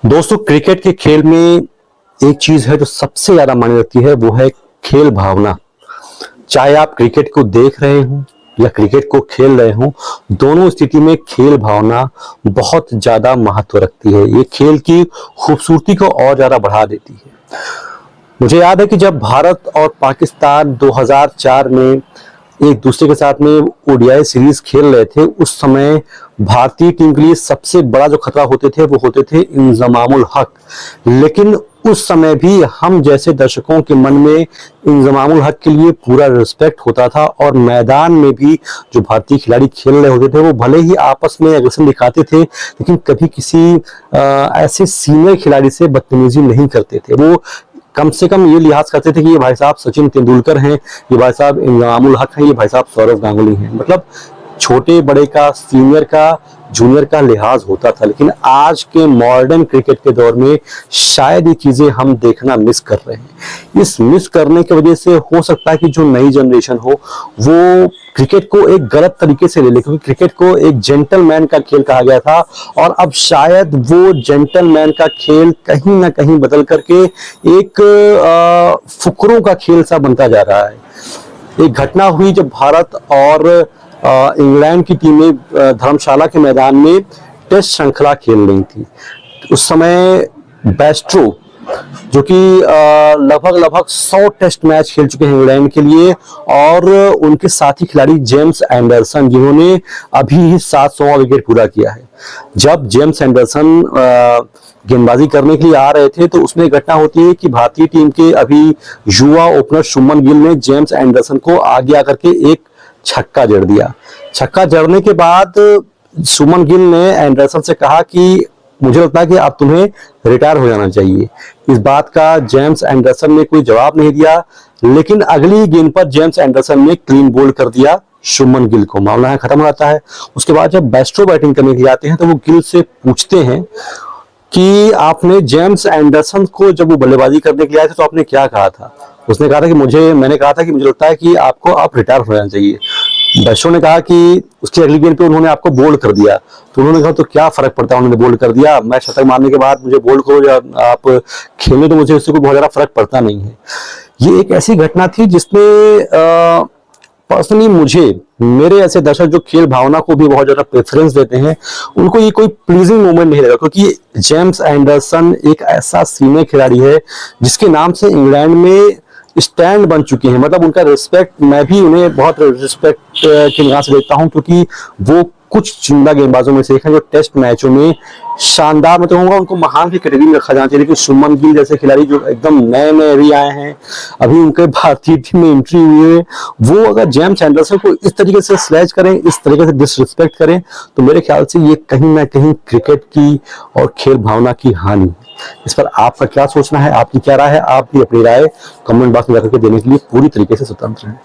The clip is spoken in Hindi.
दोस्तों, क्रिकेट के खेल में एक चीज है जो सबसे ज्यादा मायने रखती है, वो है खेल भावना। चाहे आप क्रिकेट को देख रहे हो या क्रिकेट को खेल रहे हो, दोनों स्थिति में खेल भावना बहुत ज्यादा महत्व रखती है। ये खेल की खूबसूरती को और ज्यादा बढ़ा देती है। मुझे याद है कि जब भारत और पाकिस्तान 2004 में एक दूसरे के साथ में ओडीआई सीरीज खेल रहे थे, उस समय भारतीय टीम के लिए सबसे बड़ा जो खतरा होते थे वो होते थे इंजमामुल हक। लेकिन उस समय भी हम जैसे दर्शकों के मन में इंजमामुल हक के लिए पूरा रिस्पेक्ट होता था, और मैदान में भी जो भारतीय खिलाड़ी खेल रहे होते थे वो भले ही आपस में एग्रेशन दिखाते थे, लेकिन कभी किसी ऐसे सीनियर खिलाड़ी से बदतमीजी नहीं करते थे। वो कम से कम ये लिहाज करते थे कि ये भाई साहब सचिन तेंदुलकर हैं, ये भाई साहब इंजमामुल हक हैं, ये भाई साहब सौरव गांगुली हैं। मतलब छोटे बड़े का, सीनियर का, जूनियर का लिहाज होता था। लेकिन आज के मॉडर्न क्रिकेट के दौर में शायद ये चीजें हम देखना मिस कर रहे हैं। इस मिस करने की वजह से हो सकता है कि जो नई जनरेशन हो वो क्रिकेट को एक गलत तरीके से ले ले, क्योंकि क्रिकेट को एक जेंटलमैन का खेल कहा गया था, और अब शायद वो जेंटलमैन का खेल कहीं ना कहीं बदल करके एक फुकरों का खेल सा बनता जा रहा है। एक घटना हुई जब भारत और इंग्लैंड की टीमें धर्मशाला के मैदान में टेस्ट श्रृंखला खेल रही थी। उस समय बेस्ट्रो, जो कि लगभग 100 टेस्ट मैच खेल चुके हैं इंग्लैंड के लिए, और उनके साथी खिलाड़ी जेम्स एंडरसन, जिन्होंने अभी 700वां विकेट पूरा किया है। जब जेम्स एंडरसन गेंदबाजी करने के लिए आ रहे थे तो उसमें घटना होती है कि भारतीय टीम के अभी युवा ओपनर शुभमन गिल ने जेम्स एंडरसन को आगे आकर के एक छक्का जड़ दिया। छक्का जड़ने के बाद शुभमन गिल ने एंडरसन से कहा कि मुझे लगता है कि अब तुम्हें रिटायर हो जाना चाहिए। इस बात का जेम्स एंडरसन ने कोई जवाब नहीं दिया, लेकिन अगली गेंद पर जेम्स एंडरसन ने क्लीन बोल्ड कर दिया शुभमन गिल को। मामला है खत्म हो जाता है। उसके बाद जब बेस्ट्रो बैटिंग करने के लिए आते हैं तो वो गिल से पूछते हैं कि आपने जेम्स एंडरसन को, जब वो बल्लेबाजी करने के लिए आए थे तो आपने क्या कहा था? उसने कहा था कि मैंने कहा था कि मुझे लगता है कि आपको आप रिटायर हो जाना चाहिए। बेस्ट्रो ने कहा कि उसकी अगली गेंद पे उन्होंने आपको बोल्ड कर दिया। तो उन्होंने कहा तो क्या फर्क पड़ता है, उन्होंने बोल्ड कर दिया, मैं शतक मारने के बाद मुझे बोल्ड करो या आप खेले तो मुझे उससे कोई बहुत ज्यादा फर्क पड़ता नहीं है। ये एक ऐसी घटना थी जिसमें पर्सनली मेरे ऐसे दर्शक जो खेल भावना को भी बहुत ज्यादा प्रेफरेंस देते हैं, उनको ये कोई प्लीजिंग मोमेंट नहीं लगा, क्योंकि जेम्स एंडरसन एक ऐसा सीनियर खिलाड़ी है जिसके नाम से इंग्लैंड में स्टैंड बन चुके हैं। मतलब उनका रिस्पेक्ट, मैं भी उन्हें बहुत रिस्पेक्ट की निगाह से देखता हूं, क्योंकि वो कुछ चुनिंदा गेंदबाजों में से एक है जो टेस्ट मैचों में शानदार, मैं तो कहूंगा उनको महान की कैटेगरी में रखा जाना चाहिए। लेकिन शुभमन गिल जैसे खिलाड़ी जो एकदम नए नए अभी आए हैं, अभी उनके भारतीय टीम में एंट्री हुई है, वो अगर जेम्स एंडरसन को इस तरीके से स्लैच करें, इस तरीके से डिसरिस्पेक्ट करें, तो मेरे ख्याल से ये कहीं ना कहीं क्रिकेट की और खेल भावना की हानि। इस पर आपका क्या सोचना है, आपकी क्या राय है? आप भी अपनी राय कमेंट बॉक्स में जाकर के देने के लिए पूरी तरीके से स्वतंत्र हैं।